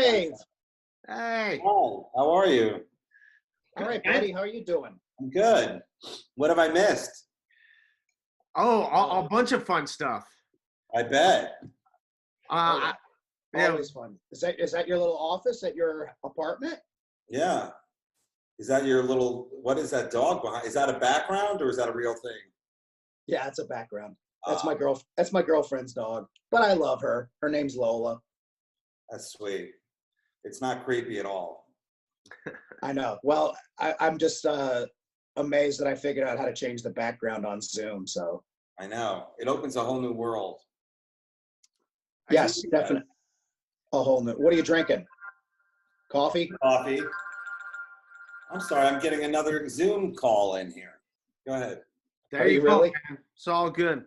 Dave. Hey. Hi, how are you? All right, buddy. How are you doing? I'm good. What have I missed? Oh, a bunch of fun stuff. I bet. Yeah. Always fun. Is that your little office at your apartment? Yeah. Is that your little, what is that dog behind? Is that a background or is that a real thing? Yeah, it's a background. That's my girlfriend's dog, but I love her. Her name's Lola. That's sweet. It's not creepy at all. I know. Well, I'm just amazed that I figured out how to change the background on Zoom. So I know. It opens a whole new world. yes, definitely a whole new. What are you drinking? Coffee? Coffee. I'm sorry, I'm getting another Zoom call in here. Go ahead. There you go, man. It's all good.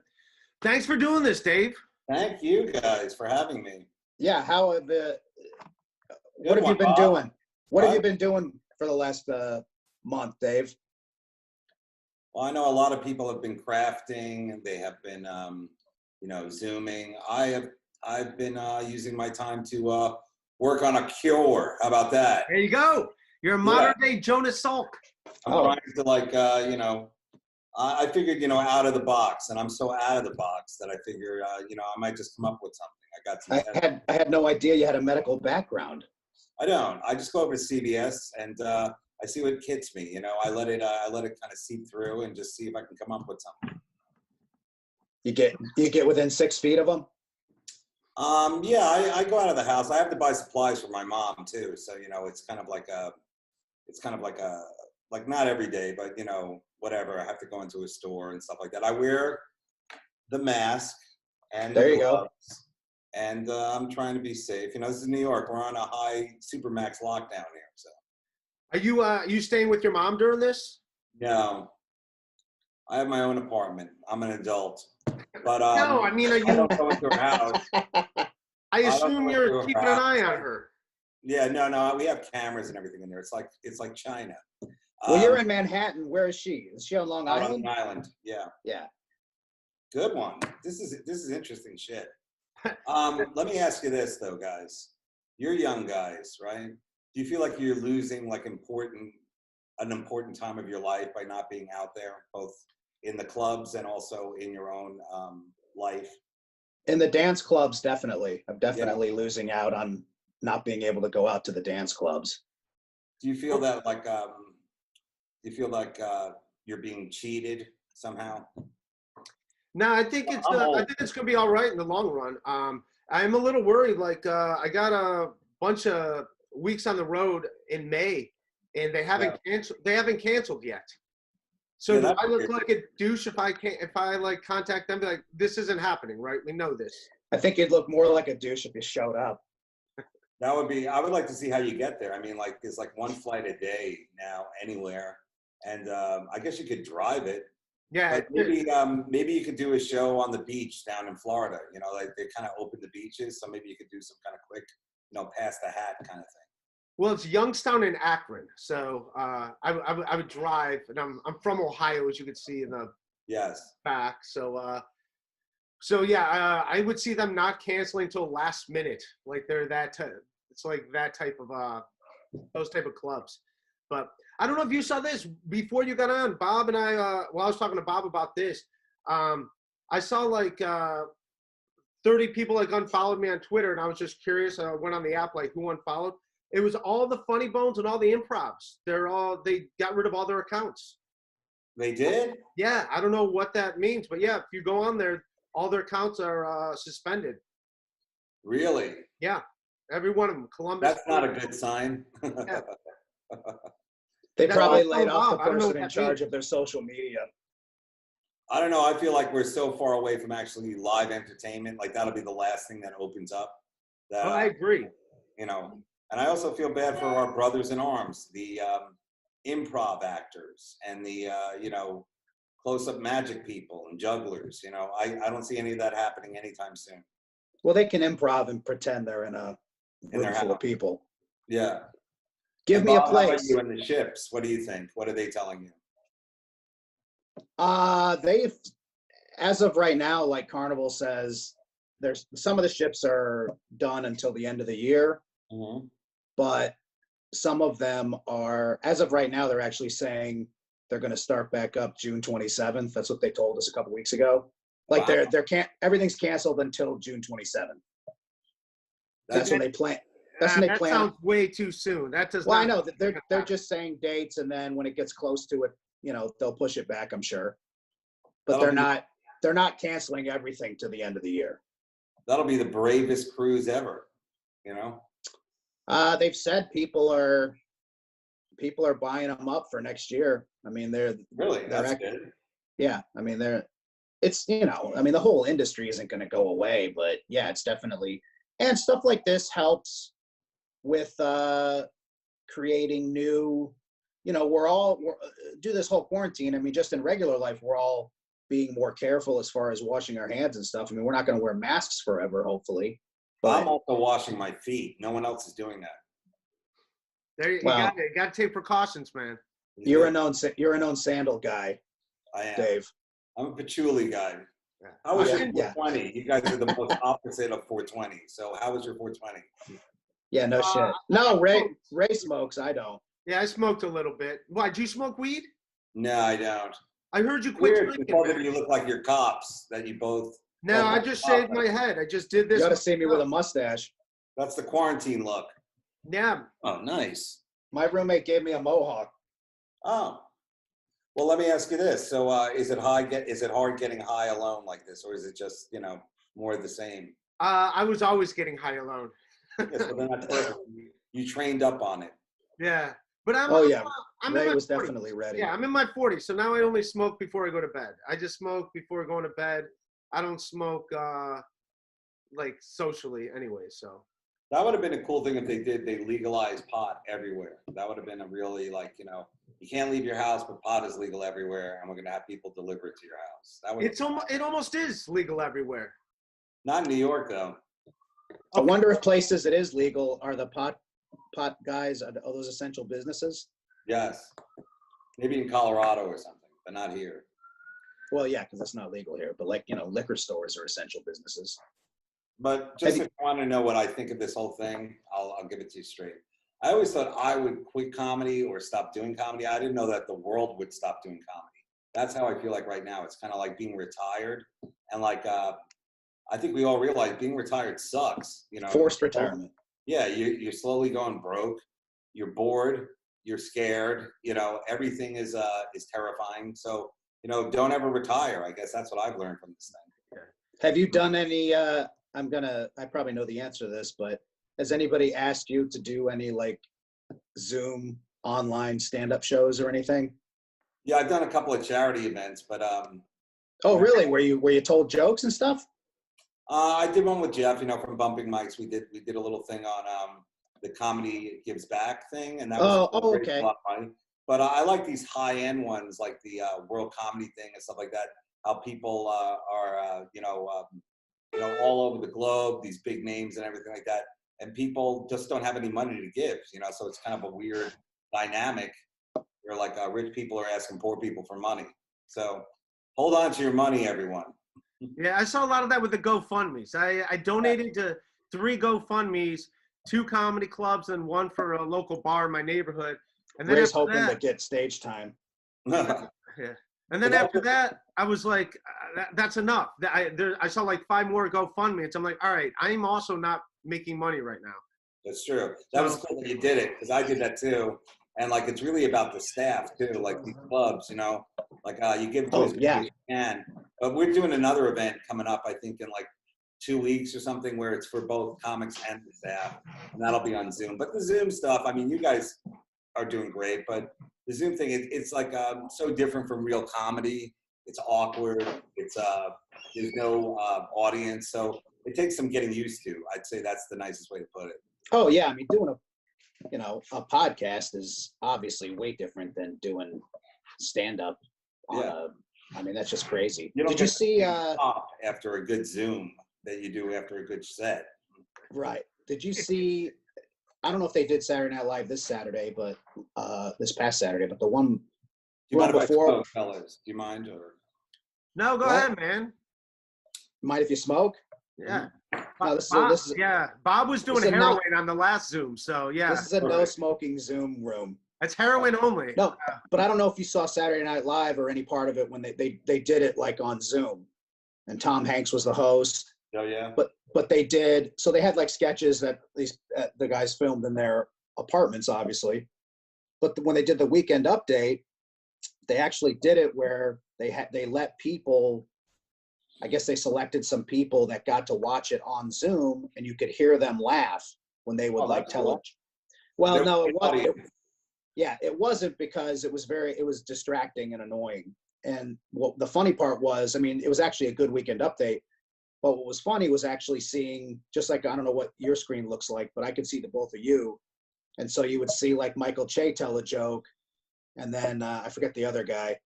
Thanks for doing this, Dave. Thank you guys for having me. Yeah. What have you been doing? What have you been doing for the last month, Dave? Well, I know a lot of people have been crafting. They have been, Zooming. I've been using my time to work on a cure. How about that? There you go. You're a modern day Jonas Salk. I'm trying to I figured, out of the box, and I'm so out of the box that I figure, I might just come up with something. I had no idea you had a medical background. I don't. I just go over to CVS and I see what hits me. I let it kind of seep through and just see if I can come up with something. You get within 6 feet of them? I go out of the house. I have to buy supplies for my mom too. So, it's kind of like not every day, but whatever. I have to go into a store and stuff like that. I wear the mask and there you go. And I'm trying to be safe. This is New York. We're on a high supermax lockdown here. So, are you staying with your mom during this? No, I have my own apartment. I'm an adult. But no, I mean, I don't go into her house. I assume you're keeping an eye on her. Yeah, no. We have cameras and everything in there. It's like China. Well, you're in Manhattan. Where is she? Is she on Long Island? Long Island. Yeah. Yeah. Good one. This is interesting shit. Let me ask you this though, guys. You're young guys, right? Do you feel like you're losing an important time of your life by not being out there, both in the clubs and also in your own life? In the dance clubs, definitely. I'm definitely losing out on not being able to go out to the dance clubs. Do you feel that you're being cheated somehow? No, I think it's gonna be all right in the long run. I'm a little worried. I got a bunch of weeks on the road in May, and they haven't canceled. They haven't canceled yet. So do I look like a douche if I contact them? And be like, this isn't happening, right? We know this. I think you'd look more like a douche if you showed up. I would like to see how you get there. I mean, there's one flight a day now anywhere, and I guess you could drive it. Yeah. But maybe you could do a show on the beach down in Florida. They kind of open the beaches, so maybe you could do some kind of quick, pass the hat kind of thing. Well, it's Youngstown and Akron, so I would drive, and I'm from Ohio, as you can see in the back. So I would see them not canceling till last minute, they're that. It's like that type of those type of clubs. But I don't know if you saw this before you got on. Bob and I, I was talking to Bob about this. I saw 30 people unfollowed me on Twitter, and I was just curious. I went on the app, who unfollowed. It was all the funny bones and all the improvs. They got rid of all their accounts. They did? Yeah, I don't know what that means, but yeah, if you go on there, all their accounts are suspended. Really? Yeah, every one of them. Columbus. That's not a good sign. Yeah. They probably laid off the person in charge of their social media. I don't know. I feel like we're so far away from actually live entertainment. That'll be the last thing that opens up. I agree. And I also feel bad for our brothers in arms, the improv actors and the, close-up magic people and jugglers. I don't see any of that happening anytime soon. Well, they can improv and pretend they're in a room full of people. Yeah. Give me a place. How about you and the ships? What do you think? What are they telling you? They've, as of right now, Carnival says, there's some of the ships are done until the end of the year. but some of them are, as of right now, they're actually saying they're going to start back up June 27th. That's what they told us a couple weeks ago. Like everything's canceled until June 27th. That's when they plan. That's when they plan. That sounds way too soon. That does. Well, I know that they're just saying dates, and then when it gets close to it, they'll push it back, I'm sure. But they're not canceling everything to the end of the year. That'll be the bravest cruise ever, They've said people are buying them up for next year. I mean, that's good. Yeah, I mean, the whole industry isn't going to go away, but yeah, it's definitely, and stuff like this helps with creating new, we're do this whole quarantine. I mean, just in regular life, we're all being more careful as far as washing our hands and stuff. I mean, we're not going to wear masks forever, hopefully. But I'm also washing my feet. No one else is doing that. You got to take precautions, man. You're a known sandal guy. I am. Dave. I'm a patchouli guy. Yeah. How was your 420? You guys are the most opposite of 420. So how was your 420? Yeah, no shit. No, Ray smokes. I don't. Yeah, I smoked a little bit. Why, do you smoke weed? No, I don't. I heard you quit smoking. Both of you look like you're cops, that you both. No, I just shaved my head. I just did this. You got to see me with a mustache. That's the quarantine look. Yeah. Oh, nice. My roommate gave me a mohawk. Oh. Well, let me ask you this. So is it hard getting high alone like this, or is it just, more of the same? I was always getting high alone. Yeah, so then you trained up on it. Yeah. But Ray was definitely ready. Yeah, I'm in my 40s, so now I only smoke before I go to bed. I just smoke before going to bed. I don't smoke like socially anyway, so. That would have been a cool thing if they legalized pot everywhere. That would have been a really you can't leave your house, but pot is legal everywhere, and we're gonna have people deliver it to your house. It almost is legal everywhere. Not in New York though. I wonder if places it is legal are the pot guys, are those essential businesses? Yes. Maybe in Colorado or something, but not here. Well, yeah, because it's not legal here, but liquor stores are essential businesses. But just if you want to know what I think of this whole thing, I'll give it to you straight. I always thought I would quit comedy or stop doing comedy. I didn't know that the world would stop doing comedy. That's how I feel like right now. It's kind of like being retired. And I think we all realize being retired sucks. Forced retirement. Yeah, you're slowly going broke. You're bored. You're scared. Everything is terrifying. So, don't ever retire. I guess that's what I've learned from this thing. Have you done any, I probably know the answer to this, but has anybody asked you to do any Zoom online stand-up shows or anything? Yeah, I've done a couple of charity events, but oh, really? Were you told jokes and stuff? I did one with Jeff, from Bumping Mics. We did a little thing on the Comedy Gives Back thing, and that was okay. A lot of money. But I like these high-end ones, like the World Comedy thing and stuff like that. How people are, all over the globe, these big names and everything like that, and people just don't have any money to give. So it's kind of a weird dynamic where rich people are asking poor people for money. So hold on to your money, everyone. Yeah, I saw a lot of that with the GoFundMes. I donated to 3 GoFundMes, 2 comedy clubs, and 1 for a local bar in my neighborhood. And then Ray's hoping to get stage time. Yeah. And then after that, I was like, that's enough. I saw 5 more GoFundMes. I'm like, all right, I'm also not making money right now. That's true. That was cool that you did it, because I did that too. And it's really about the staff too, these clubs, you give to as many as you can. But we're doing another event coming up, I think in 2 weeks or something, where it's for both comics and the staff, and that'll be on Zoom. But the Zoom stuff, I mean, you guys are doing great, but the Zoom thing, it's so different from real comedy. It's awkward. It's there's no audience, so it takes some getting used to. I'd say that's the nicest way to put it. Oh yeah, I mean, doing a podcast is obviously way different than doing stand-up. I mean, that's just crazy. Did you see after a good Zoom that you do after a good set? Right. Did you see? I don't know if they did Saturday Night Live this Saturday, but this past Saturday, but the one. Do you mind if I smoke, fellas? Do you mind or? No, go ahead, man. Mind if you smoke? Yeah. No, Bob was doing heroin on the last Zoom, so yeah. This is a no smoking Zoom room. It's heroin only. No, but I don't know if you saw Saturday Night Live or any part of it when they did it like on Zoom, and Tom Hanks was the host. Oh yeah. But they did, so they had like sketches that these the guys filmed in their apartments, obviously. But when they did the Weekend Update, they actually did it where they let people. I guess they selected some people that got to watch it on Zoom, and you could hear them laugh when they would tell it. Well, no, it wasn't. It wasn't, because it was distracting and annoying. And the funny part was, I mean, it was actually a good Weekend Update. But what was funny was actually seeing, just like, I don't know what your screen looks like, but I could see the both of you. And so you would see like Michael Che tell a joke, and then I forget the other guy,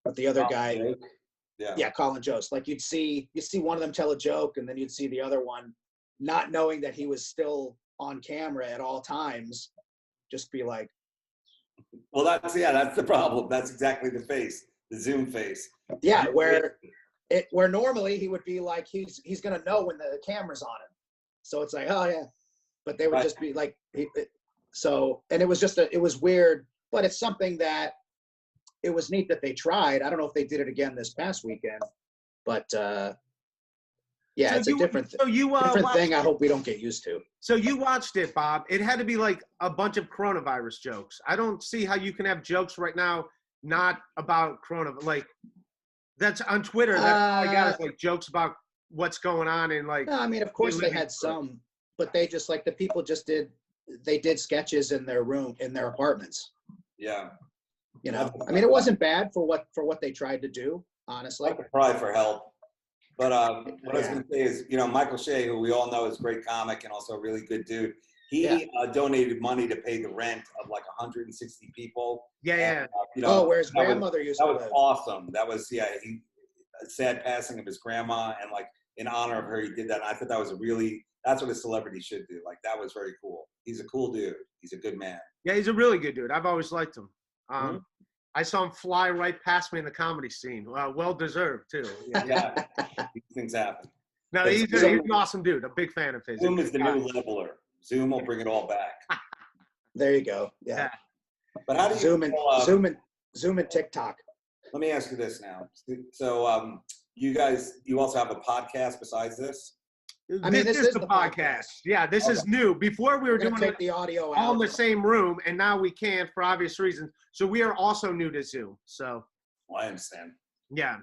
but the other guy, Colin Jost. Like you see one of them tell a joke, and then you'd see the other one, not knowing that he was still on camera at all times, just be like. Well, that's the problem. That's exactly the Zoom face. Yeah, where normally he would be like, he's gonna know when the camera's on him, so it's like, oh yeah, but they would just be like, and it was weird, but it's something that it was neat that they tried. I don't know if they did it again this past weekend, but it's a different thing. I hope we don't get used to. So you watched it, Bob. It had to be like a bunch of coronavirus jokes. I don't see how you can have jokes right now not about coronavirus, like. That's on Twitter. That's all I got is like jokes about what's going on and like. No, I mean, of course they had some, but they just like the people did sketches in their room, in their apartments. Yeah. You know, I mean, it wasn't bad for what they tried to do, honestly. I could try for help. But what I was going to say is, Michael Che, who we all know is a great comic and also a really good dude, he donated money to pay the rent of like 160 people. Yeah. And, where his grandmother used to live. That was awesome. That was, a sad passing of his grandma, and like in honor of her, he did that. And I thought that was that's what a celebrity should do. Like that was very cool. He's a cool dude. He's a good man. Yeah, he's a really good dude. I've always liked him. I saw him fly right past me in the comedy scene. Well deserved too. Yeah. These things happen. No, he's an awesome dude. A big fan of his. Zoom is the new leveler. Zoom will bring it all back. There you go. Yeah. But how do you Zoom and TikTok? Let me ask you this now. So you also have a podcast besides this? This is the podcast. Yeah, this is new. Before we were doing the audio all in the same room, and now we can't for obvious reasons. So we are also new to Zoom. So. Well, I understand. Yeah.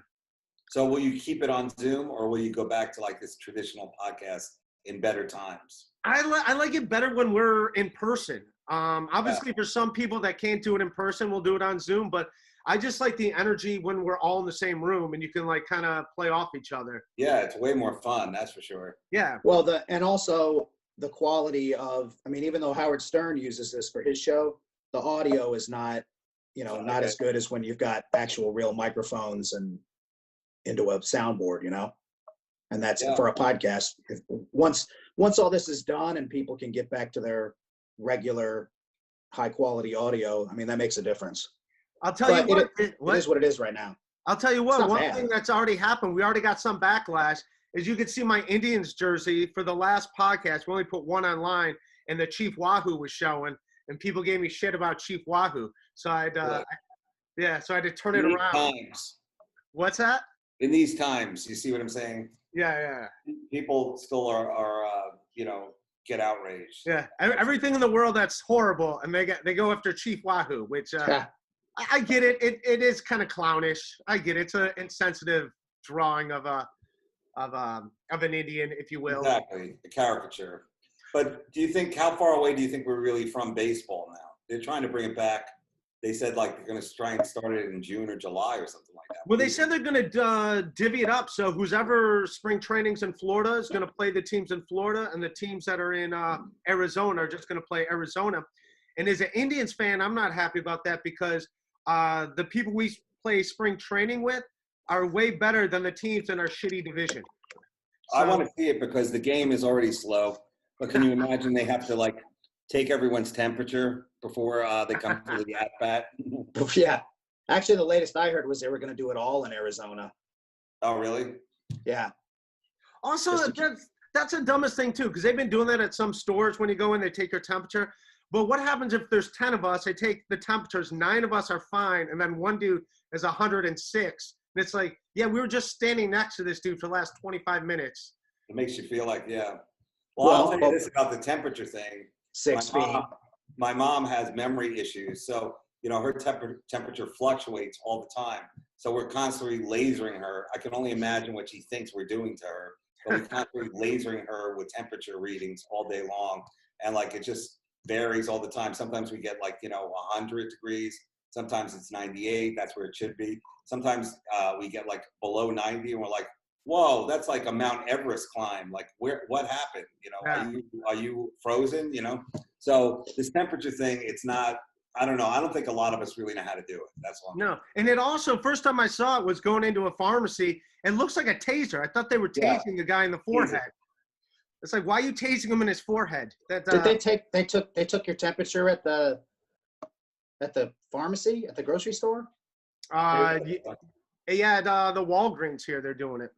So will you keep it on Zoom, or will you go back to like this traditional podcast in better times? I like it better when we're in person. Obviously, for some people that can't do it in person, we'll do it on Zoom. But I just like the energy when we're all in the same room and you can like kind of play off each other. Yeah, it's way more fun. That's for sure. Yeah. Well, and also the quality of, I mean, even though Howard Stern uses this for his show, the audio is not, not as good as when you've got actual real microphones and into a soundboard, and that's for a podcast. Once all this is done and people can get back to their regular high quality audio, I mean, that makes a difference. I'll tell you what. It is what it is right now. I'll tell you what, one thing that's already happened, we already got some backlash, is you could see my Indians jersey for the last podcast. We only put one online, and the Chief Wahoo was showing, and people gave me shit about Chief Wahoo. So I had to turn it around. Times. What's that? In these times, you see what I'm saying? Yeah. People still are get outraged. Yeah, everything in the world that's horrible, and they go after Chief Wahoo, which I get it. It is kind of clownish. I get it. It's an insensitive drawing of an Indian, if you will. Exactly, a caricature. But how far away do you think we're really from baseball now? They're trying to bring it back. They said like they're going to try and start it in June or July or something like that. Well, they said they're going to divvy it up. So who's ever spring training's in Florida is going to play the teams in Florida, and the teams that are in Arizona are just going to play Arizona. And as an Indians fan, I'm not happy about that because the people we play spring training with are way better than the teams in our shitty division. So, I want to see it because the game is already slow. But can you imagine they have to like take everyone's temperature before they come to the at-bat? Yeah. Actually, the latest I heard was they were going to do it all in Arizona. Oh, really? Yeah. Also, That's the dumbest thing too, because they've been doing that at some stores. When you go in, they take your temperature. But what happens if there's 10 of us? They take the temperatures. 9 of us are fine, and then one dude is 106. And it's like, yeah, we were just standing next to this dude for the last 25 minutes. It makes you feel like, yeah. Well, I'll tell you this about the temperature thing. 6 feet. My mom has memory issues, so her temperature fluctuates all the time. So we're constantly lasering her. I can only imagine what she thinks we're doing to her. But we're constantly lasering her with temperature readings all day long, and like it just varies all the time. Sometimes we get like 100 degrees. Sometimes it's 98. That's where it should be. Sometimes we get like below 90, and we're like, whoa, that's like a Mount Everest climb. Like, what happened? Are you frozen? So this temperature thing, it's not. I don't know. I don't think a lot of us really know how to do it. That's all. No, and it also, first time I saw it was going into a pharmacy. It looks like a taser. I thought they were tasing the guy in the forehead. It's like, why are you tasing him in his forehead? Did they took your temperature at the pharmacy, at the grocery store? Yeah, the Walgreens here, they're doing it.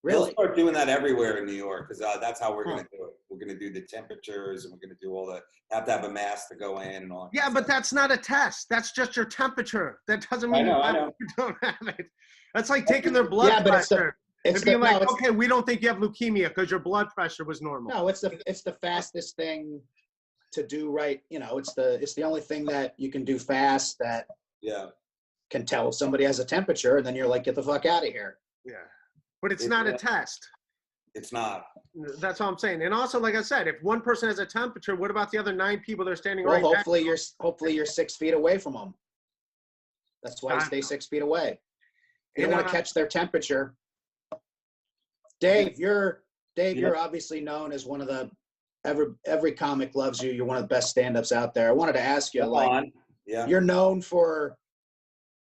Really? They'll start doing that everywhere in New York, because that's how we're going to do it. We're going to do the temperatures, and we're going to do all the, have to have a mask to go in and all. Yeah, but that's not a test. That's just your temperature. That doesn't mean you don't have it. That's like taking their blood pressure. It's being like, okay, we don't think you have leukemia because your blood pressure was normal. No, it's the fastest thing to do, right? It's the only thing that you can do fast that can tell if somebody has a temperature, and then you're like, get the fuck out of here. Yeah. But it's not a test. It's not. That's all I'm saying. And also, like I said, if one person has a temperature, what about the other 9 people that are standing right next? Hopefully you're 6 feet away from them. That's why you stay 6 feet away. You don't want to catch their temperature. Dave, you're obviously known as one of the every comic loves you. You're one of the best stand-ups out there. I wanted to ask you, you're known for,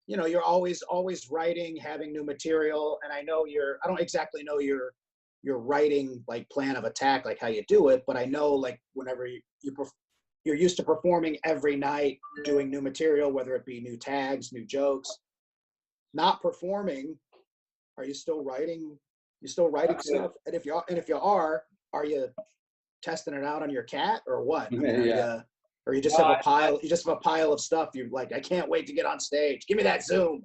you're always writing, having new material, and I don't exactly know your writing like plan of attack, like how you do it, but I know like whenever you're used to performing every night, doing new material, whether it be new tags, new jokes. Not performing, are you still writing? You still writing stuff? And if you are you testing it out on your cat or what? Or you just have a pile. You just have a pile of stuff. You're like, I can't wait to get on stage. Give me that Zoom.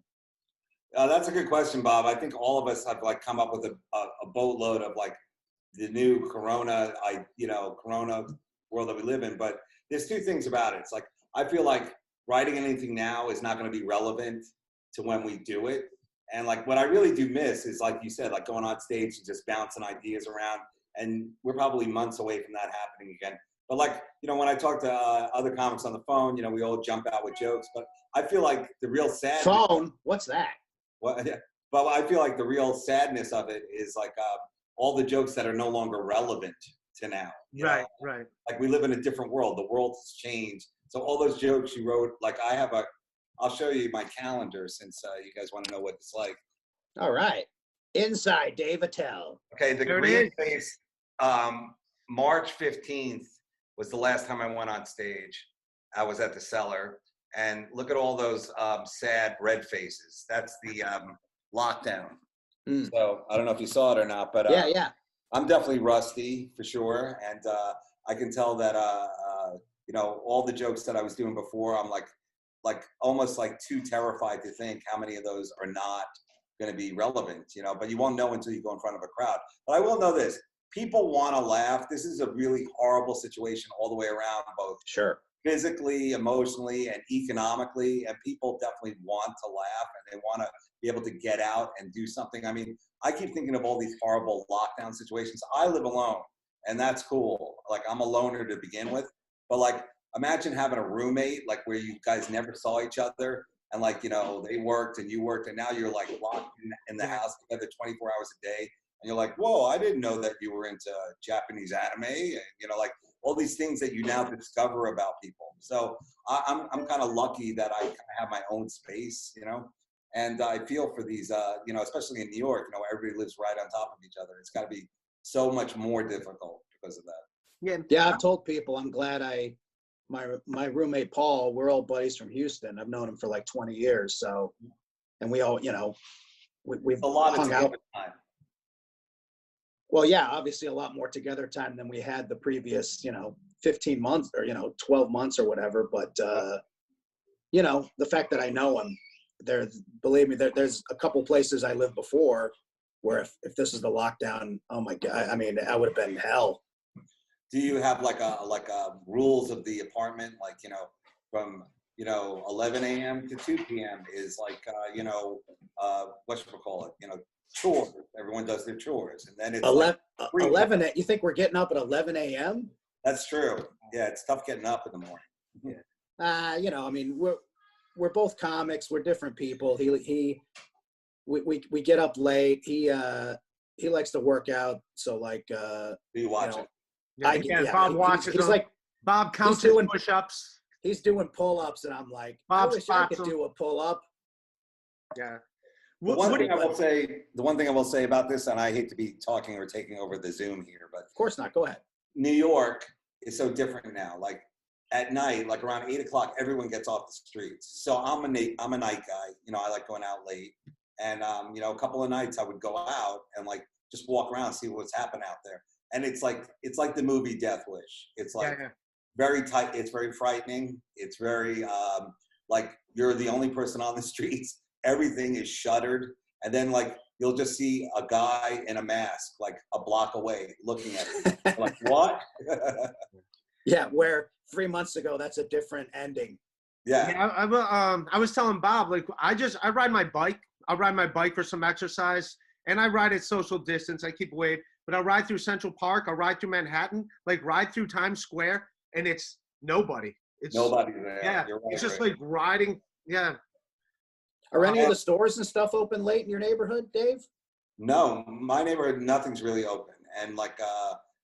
That's a good question, Bob. I think all of us have like come up with a boatload of like the new Corona world that we live in. But there's 2 things about it. It's like I feel like writing anything now is not going to be relevant to when we do it. And like what I really do miss is, like you said, like going on stage and just bouncing ideas around. And we're probably months away from that happening again. But like, when I talk to other comics on the phone, we all jump out with jokes. But I feel like the real sadness. Phone? What's that? Well, yeah. But I feel like the real sadness of it is like all the jokes that are no longer relevant to now. Right. Like we live in a different world. The world has changed. So all those jokes you wrote, like I'll show you my calendar since you guys want to know what it's like. All right. Inside Dave Attell. Okay, the green face, March 15th was the last time I went on stage. I was at the Cellar, and look at all those sad red faces. That's the lockdown. So I don't know if you saw it or not, but yeah. I'm definitely rusty for sure. And I can tell that, all the jokes that I was doing before, I'm like almost like too terrified to think how many of those are not going to be relevant, but you won't know until you go in front of a crowd. But I will know this, people want to laugh. This is a really horrible situation all the way around, both physically, emotionally, and economically. And people definitely want to laugh, and they want to be able to get out and do something. I mean, I keep thinking of all these horrible lockdown situations. I live alone, and that's cool. Like I'm a loner to begin with, but like, imagine having a roommate, like where you guys never saw each other, and like, they worked and you worked, and now you're like locked in the house together 24 hours a day. And you're like, whoa, I didn't know that you were into Japanese anime, and like all these things that you now discover about people. So I'm kind of lucky that I kind of have my own space, and I feel for these, especially in New York, everybody lives right on top of each other. It's got to be so much more difficult because of that. Yeah, I've told people I'm glad my roommate Paul, we're all buddies from Houston. I've known him for like 20 years. So, and we all, we've a lot of hung out. time. Well, yeah, obviously a lot more together time than we had the previous, 15 months or, 12 months or whatever. But, the fact that I know him, believe me, there's a couple places I lived before where if this is the lockdown, oh my God, I mean, I would have been hell. Do you have like a rules of the apartment, like, from, 11 a.m. to 2 p.m. is like, whatchamacallit, chores. Everyone does their chores. And then it's 11 you think we're getting up at 11 a.m.? That's true. Yeah, it's tough getting up in the morning. Yeah. I mean, we're both comics. We're different people. We get up late. He likes to work out. So like, do you watch it? Bob watches. He's like, Bob counts his push-ups. He's doing pull-ups, and I'm like, I wish I could do a pull-up. Yeah. The one thing I will say about this, and I hate to be talking or taking over the Zoom here, but of course not. Go ahead. New York is so different now. Like at night, like around 8 o'clock, everyone gets off the streets. So I'm a night guy. I like going out late, and a couple of nights I would go out and like just walk around, see what's happening out there. And it's like the movie Death Wish. It's like very tight. It's very frightening. It's very like you're the only person on the streets. Everything is shuttered. And then like, you'll just see a guy in a mask, like a block away looking at you. Like, what? Yeah. Where 3 months ago, that's a different ending. Yeah. I was telling Bob, like, I ride my bike. I'll ride my bike for some exercise, and I ride at social distance. I keep away, but I'll ride through Central Park. I'll ride through Manhattan, like ride through Times Square, and it's nobody. It's nobody there. Yeah. Right, it's just like riding. Yeah. Are any of the stores and stuff open late in your neighborhood, Dave? No, my neighborhood, nothing's really open. And like,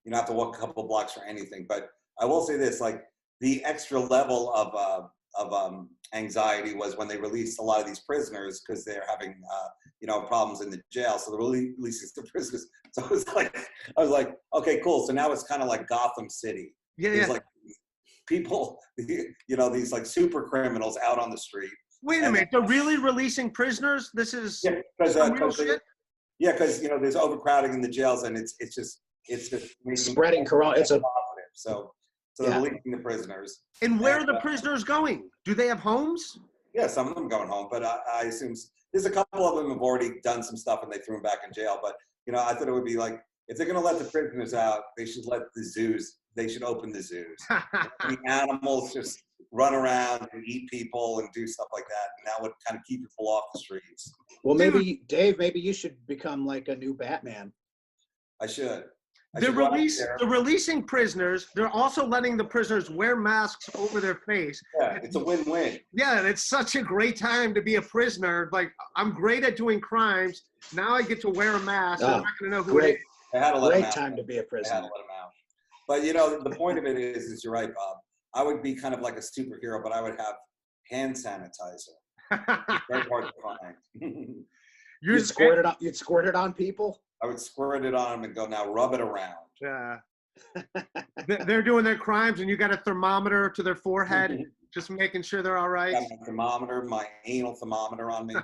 you don't have to walk a couple of blocks for anything. But I will say this, like the extra level of anxiety was when they released a lot of these prisoners because they're having, problems in the jail. So they're releasing the prisoners. So I was like, okay, cool. So now it's kind of like Gotham City. Yeah. Like people, these like super criminals out on the street. Wait a minute, they're really releasing prisoners? This is real shit? Yeah, because there's overcrowding in the jails, and it's just spreading corona. It's a positive. So they're releasing the prisoners. And where are the prisoners going? Do they have homes? Yeah, some of them going home, but I assume there's a couple of them have already done some stuff and they threw them back in jail. But I thought it would be like, if they're going to let the prisoners out, they should let the zoos. They should open the zoos. The animals just run around and eat people and do stuff like that, and that would kind of keep people off the streets. Well, maybe Dave, maybe you should become like a new Batman. I should. They're releasing prisoners. They're also letting the prisoners wear masks over their face. Yeah, it's a win-win. Yeah, and it's such a great time to be a prisoner. Like, I'm great at doing crimes. Now I get to wear a mask. I'm not going to know who it is. I had to let great time to be a prisoner. I had to let them out. But the point of it is you're right, Bob. I would be kind of like a superhero, but I would have hand sanitizer. Very hard to find. You'd squirt it on people? I would squirt it on them and go, now rub it around. Yeah. They're doing their crimes, and you got a thermometer to their forehead, just making sure they're all right. I got my thermometer, my anal thermometer on me.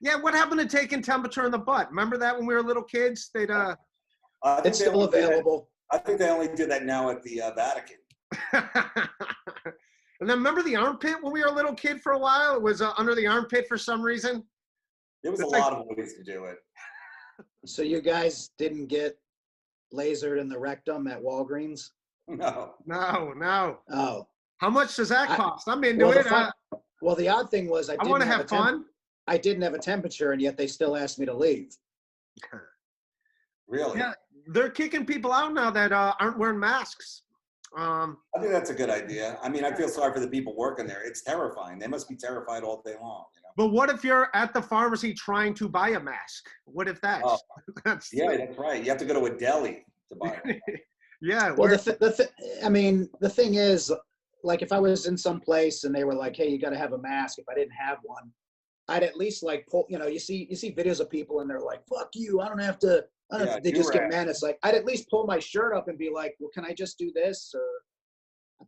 Yeah, what happened to taking temperature in the butt? Remember that when we were little kids? It's still available. I think they only did that now at the Vatican. And then remember the armpit when we were a little kid for a while? It was under the armpit for some reason. There was a lot of ways to do it. So you guys didn't get lasered in the rectum at Walgreens? No. Oh. How much does that cost? I'm into it. Well, the odd thing was I want to have fun. I didn't have a temperature, and yet they still asked me to leave. Really? Yeah, they're kicking people out now that aren't wearing masks. I think that's a good idea. I mean, I feel sorry for the people working there. It's terrifying. They must be terrified all day long. But what if you're at the pharmacy trying to buy a mask? What if that's... Oh, that's right. You have to go to a deli to buy it. Yeah. Well, the thing is, like, if I was in some place and they were like, hey, you got to have a mask, if I didn't have one, I'd at least like pull, you see videos of people and they're like, fuck you, I don't have to, they just get mad. It's like, I'd at least pull my shirt up and be like, well, can I just do this?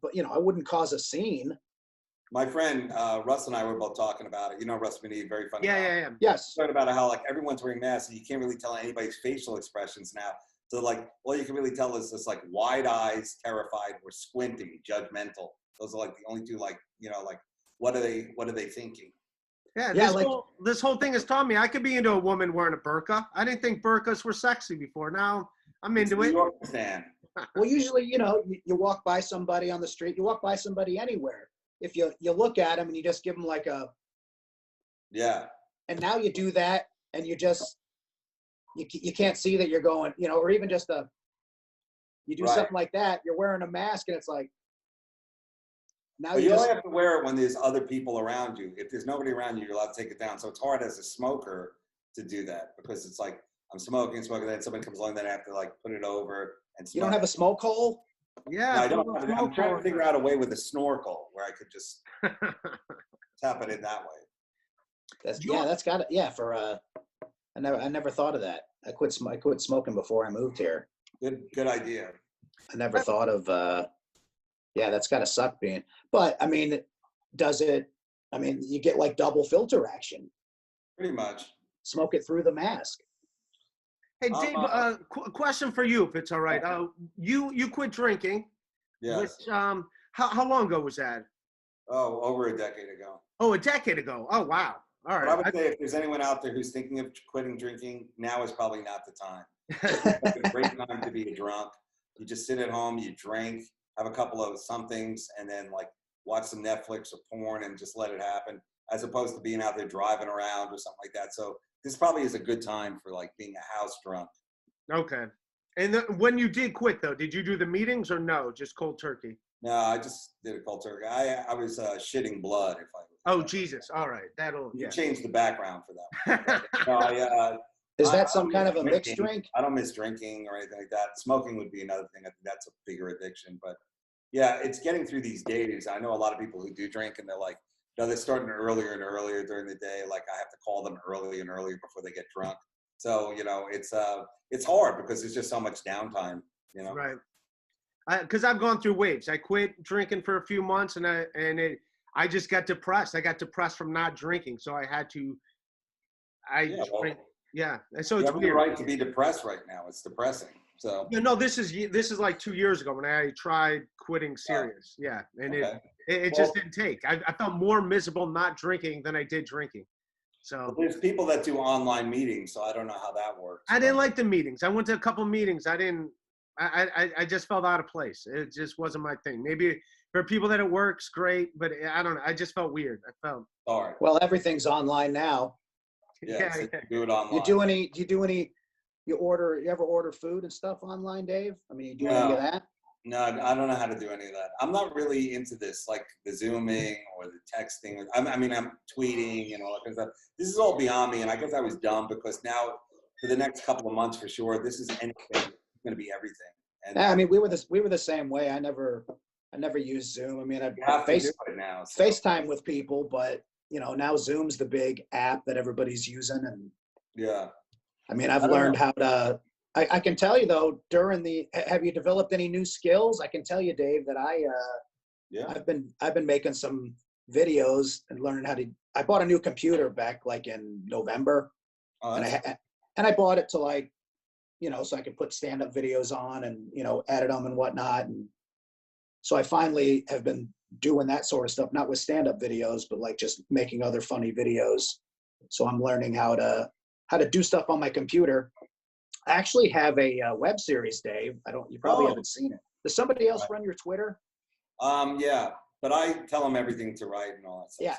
But I wouldn't cause a scene. My friend Russ and I were both talking about it. You know Russ Benede, very funny guy. Yeah. Yes. Talking about how like everyone's wearing masks and you can't really tell anybody's facial expressions now. So like all you can really tell is just like wide eyes, terrified, or squinting, judgmental. Those are like the only two, like, you know, like what are they thinking? Yeah, Yeah, this whole thing has taught me I could be into a woman wearing a burqa. I didn't think burqas were sexy before. Now I'm into it. New York fan. Well, usually, you know, you walk by somebody on the street, you walk by somebody anywhere. If you look at them and you just give them like a, Yeah. and now you do that and you just, you can't see that you're going, you know, or even just you do something like that, you're wearing a mask and it's like, now you only have to wear it when there's other people around you. If there's nobody around you, you're allowed to take it down. So it's hard as a smoker to do that because it's like, I'm smoking, then somebody comes along, then I have to like put it over and smoke. You don't have a smoke hole? Yeah. No, I don't. I'm trying to figure out a way with a snorkel where I could just tap it in that way. That's got it. Yeah, I never thought of that. I quit smoking before I moved here. Good idea. I never thought of that's gotta suck being, but I mean, you get like double filter action. Pretty much. Smoke it through the mask. Hey, Dave, question for you, if it's all right. You quit drinking. Yes. Which, how long ago was that? Oh, over a decade ago. Oh, a decade ago. Oh, wow. All right. But I would say if there's anyone out there who's thinking of quitting drinking, now is probably not the time. It's a great time to be a drunk. You just sit at home, you drink, have a couple of somethings, and then like watch some Netflix or porn and just let it happen, as opposed to being out there driving around or something like that. So this probably is a good time for like being a house drunk. Okay. And when you did quit though, did you do the meetings or no, just cold turkey? No, I just did a cold turkey. I was shitting blood if I. Oh Jesus! All right, You changed the background for that one. No, is that some kind of a mixed drink? I don't miss drinking or anything like that. Smoking would be another thing. I think that's a bigger addiction. But yeah, it's getting through these days. I know a lot of people who do drink and they're like, no, they're starting earlier and earlier during the day. Like I have to call them early and earlier before they get drunk. So, you know, it's hard because there's just so much downtime, you know? Right. Because I've gone through waves. I quit drinking for a few months and I just got depressed. I got depressed from not drinking. So I had to, yeah. And so it's weird. You have the right to be depressed right now. It's depressing. So. Yeah, no, this is like 2 years ago when I tried quitting serious. Yeah. And it just didn't take. I felt more miserable not drinking than I did drinking. So there's people that do online meetings, so I don't know how that works. I didn't like the meetings. I went to a couple meetings. I just felt out of place. It just wasn't my thing. Maybe for people that it works, great, but I don't know. I just felt weird. I felt. Sorry. Well, everything's online now. Yeah. So do it online. You ever order food and stuff online, Dave? I mean, you do any of that? No, I don't know how to do any of that. I'm not really into this, like the Zooming or the texting. I'm tweeting and all that kind of stuff. This is all beyond me, and I guess I was dumb because now for the next couple of months, for sure, this is anything. It's going to be everything. And I mean, we were the same way. I never used Zoom. I mean, I FaceTime with people, but you know, now Zoom's the big app that everybody's using, and yeah. I mean, I've learned how to. I can tell you though, have you developed any new skills? I can tell you, Dave, that I've been making some videos and learning how to. I bought a new computer back like in November, and I bought it to like, you know, so I could put stand-up videos on and, you know, edit them and whatnot. And so I finally have been doing that sort of stuff, not with stand-up videos, but like just making other funny videos. So I'm learning how to do stuff on my computer. I actually have a web series, Dave. You probably haven't seen it. Does somebody else run your Twitter? Yeah, but I tell them everything to write and all that stuff. Yeah,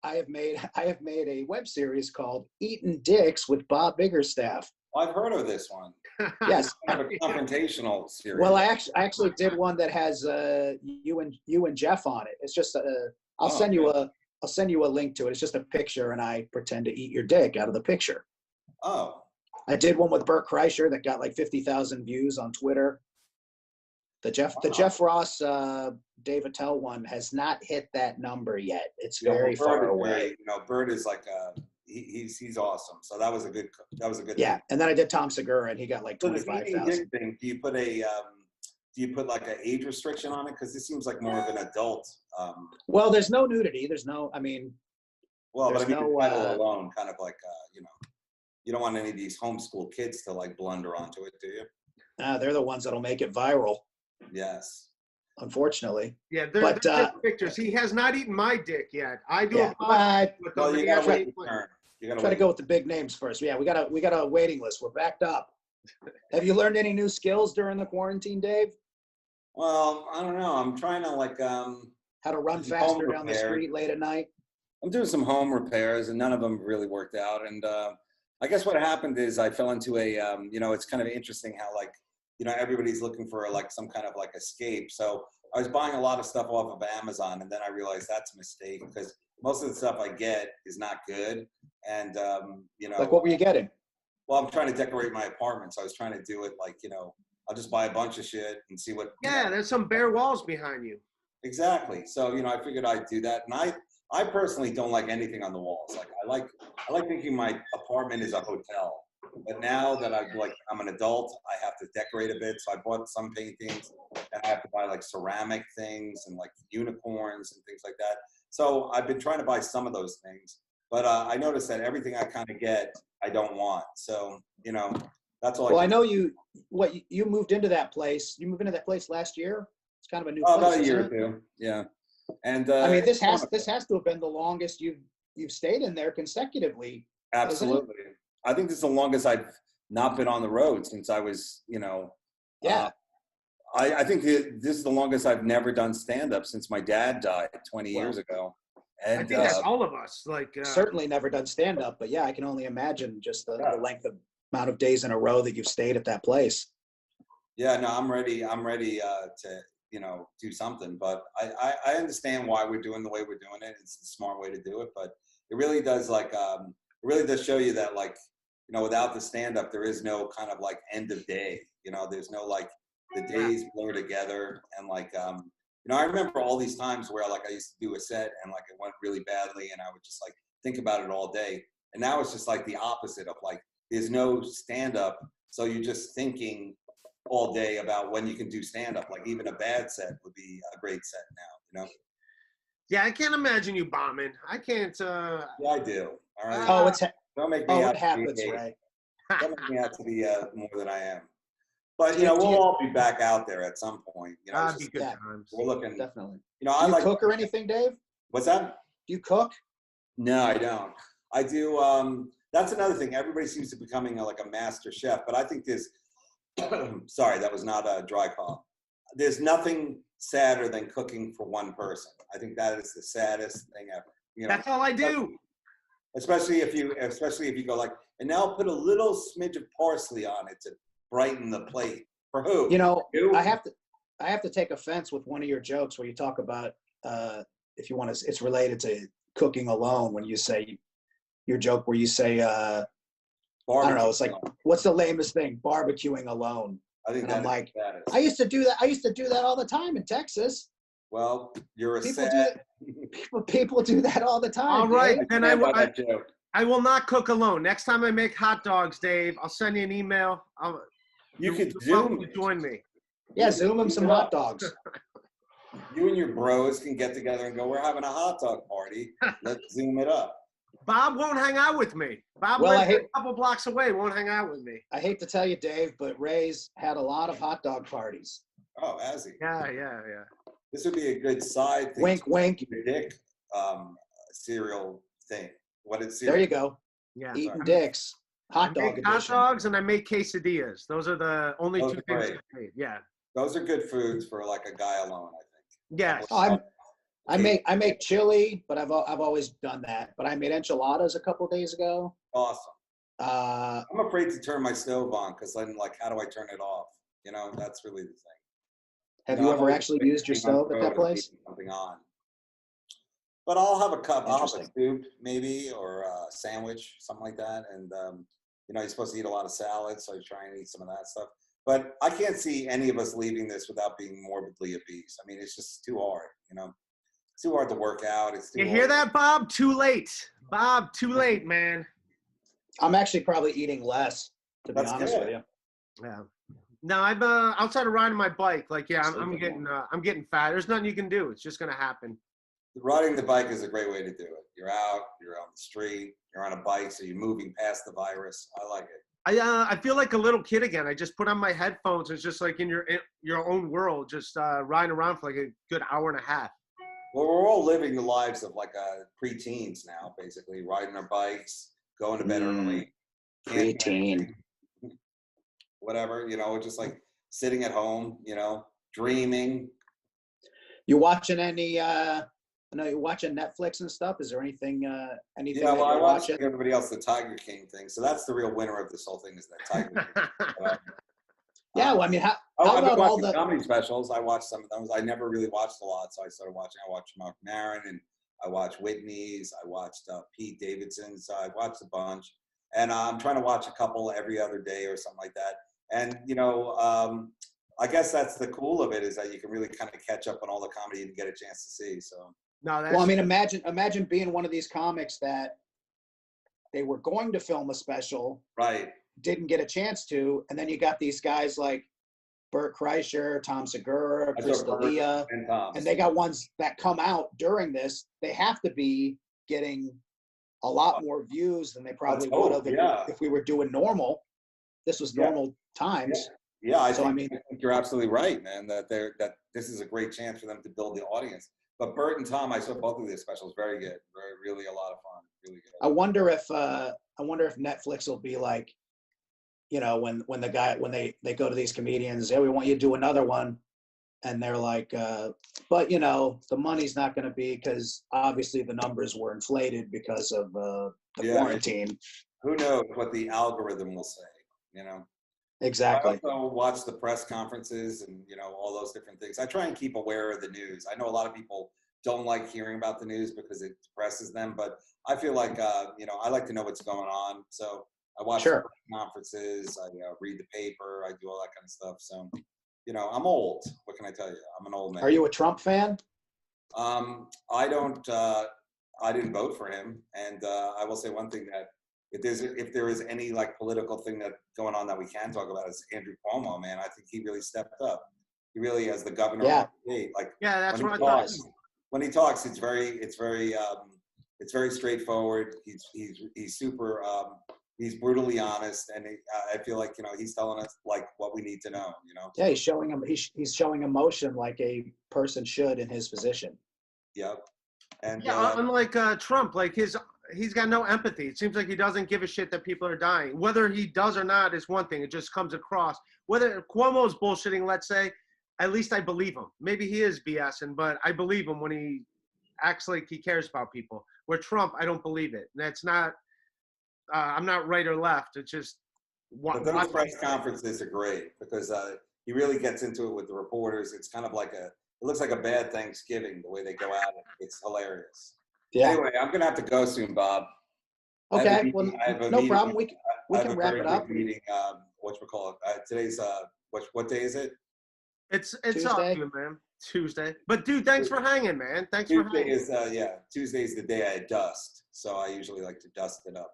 I have made a web series called Eating Dicks with Bob Biggerstaff. I've heard of this one. Yes. Kind of a confrontational series. Well, I actually did one that has you and Jeff on it. It's just I'll send you a link to it. It's just a picture, and I pretend to eat your dick out of the picture. Oh. I did one with Bert Kreischer that got like 50,000 views on Twitter. The Jeff Ross, Dave Attell one has not hit that number yet. It's very far away. You know, Bert is like he's awesome. So that was a good. Yeah, thing. And then I did Tom Segura, and he got like 25,000. Do you put a do you put like an age restriction on it? Because this seems like more of an adult. Well, there's no nudity. There's no, Well, but I mean, no, title alone, kind of like, you don't want any of these homeschool kids to like blunder onto it, do you? they're the ones that'll make it viral. Yes. Unfortunately. Yeah, they're just pictures. He has not eaten my dick yet. I do a podcast with them. Well, you gotta wait. Try to go with the big names first. Yeah, we got a waiting list. We're backed up. Have you learned any new skills during the quarantine, Dave? Well, I don't know. I'm trying to like how to run faster down the street late at night. I'm doing some home repairs, and none of them really worked out. And I guess what happened is I fell into a it's kind of interesting how like everybody's looking for like some kind of like escape. So I was buying a lot of stuff off of Amazon, and then I realized that's a mistake because most of the stuff I get is not good. And like what were you getting? Well, I'm trying to decorate my apartment, so I was trying to do it like I'll just buy a bunch of shit and see what. Yeah, there's some bare walls behind you. Exactly. So I figured I'd do that, and I personally don't like anything on the walls. Like I like thinking my apartment is a hotel. But now that I'm an adult, I have to decorate a bit. So I bought some paintings, and I have to buy like ceramic things and like unicorns and things like that. So I've been trying to buy some of those things, but I noticed that everything I kind of get, I don't want. So that's all. Well, I know you moved into that place. You moved into that place last year. It's kind of a new place. About a year or two. Yeah. And this has to have been the longest you've stayed in there consecutively. Absolutely. I think this is the longest I've not been on the road since I was, Yeah. I think this is the longest I've never done stand-up since my dad died 20 years ago. And I think that's all of us. Certainly never done stand-up, but yeah, I can only imagine just the length of amount of days in a row that you've stayed at that place. Yeah, no, I'm ready to do something, but I understand why we're doing the way we're doing it. It's the smart way to do it, but it really does show you that without the stand-up, there is no kind of like end of day. There's no like the days blur together, and I remember all these times where like I used to do a set and like it went really badly, and I would just like think about it all day. And now it's just like the opposite of like there's no stand-up, so you're just thinking all day about when you can do stand-up. Like even a bad set would be a great set now. Yeah, I can't imagine you bombing. I can't. Yeah, I do. All right. Don't make me out to happens, right? Don't make me out to be more than I am. But we'll all be back out there at some point. That'd be good times. We're looking definitely. Do you cook or anything, Dave? What's that? Do you cook? No, I don't. I do. That's another thing. Everybody seems to be becoming like a master chef, but I think there's. Sorry, that was not a dry cough. There's nothing sadder than cooking for one person. I think that is the saddest thing ever. That's all I do. Especially if you go like, and now put a little smidge of parsley on it to brighten the plate. For who? You? I have to take offense with one of your jokes where you talk about if you want to, it's related to cooking alone. When you say your joke where you say I don't know, it's like what's the lamest thing? Barbecuing alone. I think I'm like, I used to do that all the time in Texas. Well, you're people do that all the time. All right, then I will not cook alone. Next time I make hot dogs, Dave, I'll send you an email. You could Zoom to join me. Yeah, Zoom them some hot dogs. You and your bros can get together and go, we're having a hot dog party. Let's Zoom it up. Bob won't hang out with me. Bob lives a couple blocks away, won't hang out with me. I hate to tell you, Dave, but Ray's had a lot of hot dog parties. Oh, has he? Yeah. This would be a good side thing. Wink, wink. Dick cereal thing. What is cereal? There you go. Yeah. Eating dicks. Hot dogs and I make quesadillas. Those are the only two things I made. Yeah. Those are good foods for like a guy alone, I think. Yes. I make chili, but I've always done that. But I made enchiladas a couple of days ago. Awesome. I'm afraid to turn my stove on because I'm like, how do I turn it off? That's really the thing. Have you ever actually used your stove at that place? Something on. But I'll have a cup. I'll have a soup maybe, or a sandwich, something like that. And you're supposed to eat a lot of salads, so I try and eat some of that stuff. But I can't see any of us leaving this without being morbidly obese. I mean, it's just too hard. It's too hard to work out. You hear that, Bob? Too late. Bob, too late, man. I'm actually probably eating less, to be honest with you. Yeah. No, I'm outside of riding my bike. Like, yeah, I'm getting fat. There's nothing you can do. It's just gonna happen. Riding the bike is a great way to do it. You're out, you're on the street, you're on a bike, so you're moving past the virus. I like it. I feel like a little kid again. I just put on my headphones. It's just like in your own world, just riding around for like a good hour and a half. Well, we're all living the lives of like pre-teens now, basically riding our bikes, going to bed early. Pre-teen. Whatever, just like sitting at home, dreaming. You watching any? I know you're watching Netflix and stuff. Is there anything? Anything? Yeah, well, I watch like everybody else the Tiger King thing. So that's the real winner of this whole thing is that Tiger King. Yeah, well, I mean, how I've about been all watching the comedy specials? I watched some of those. I never really watched a lot, so I started watching. I watched Mark Maron and I watched Whitney's. I watched Pete Davidson's. So I watched a bunch, and I'm trying to watch a couple every other day or something like that. And I guess that's the cool of it is that you can really kind of catch up on all the comedy and get a chance to see. So. No, well, I mean, imagine being one of these comics that they were going to film a special, right? Didn't get a chance to, and then you got these guys like Bert Kreischer, Tom Segura, Chris D'Elia, and they got ones that come out during this. They have to be getting a lot more views than they probably would have if we were doing normal. This was normal times. Yeah, I think you're absolutely right, man. That this is a great chance for them to build the audience. But Bert and Tom, I saw both of their specials. Very good. Really a lot of fun. Really good. I wonder if Netflix will be like, when they go to these comedians, we want you to do another one, and they're like, but the money's not going to be because obviously the numbers were inflated because of the quarantine. Who knows what the algorithm will say? Exactly. I also watch the press conferences and, all those different things. I try and keep aware of the news. I know a lot of people don't like hearing about the news because it depresses them, but I feel like, I like to know what's going on. So I watch the press conferences, I read the paper, I do all that kind of stuff. So, I'm old. What can I tell you? I'm an old man. Are you a Trump fan? I didn't vote for him. And I will say one thing that, if there is any like political thing that going on that we can talk about is Andrew Cuomo, man. I think he really stepped up. He really, as the governor of the state, like that's when what he talks, when he talks, it's very straightforward. He's super, he's brutally honest, and I feel like he's telling us like what we need to know. Yeah, he's showing emotion like a person should in his position. Yep. And unlike Trump, like he's got no empathy. It seems like he doesn't give a shit that people are dying. Whether he does or not is one thing. It just comes across. Whether Cuomo's bullshitting, let's say, at least I believe him. Maybe he is BSing, but I believe him when he acts like he cares about people. Where Trump, I don't believe it. That's not, I'm not right or left. It's just. But those press conferences are great because he really gets into it with the reporters. It's kind of like it looks like a bad Thanksgiving, the way they go at it. It's hilarious. Yeah. Anyway, I'm going to have to go soon, Bob. Okay, well, no problem. We can wrap it up. Meeting, whatchamacallit? Today's, what day is it? It's up to you, man. Tuesday. But dude, thanks for hanging, man. Thanks for hanging. Tuesday's the day I dust. So I usually like to dust it up.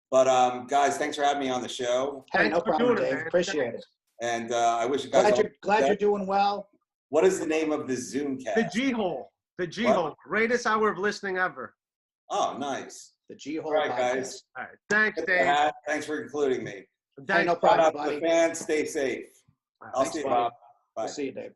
But guys, thanks for having me on the show. Hey, no problem, Dave. Appreciate it. And I wish you guys glad you're doing well. What is the name of the Zoom cast? The GHOLE. The GHOLE. Greatest hour of listening ever. Oh, nice. The GHOLE. All right, guys. All right. Thanks, Dave. Thanks for including me. Hey, no problem, buddy. The fans, stay safe. I'll see you, Bob. Bye. I'll see you, Dave.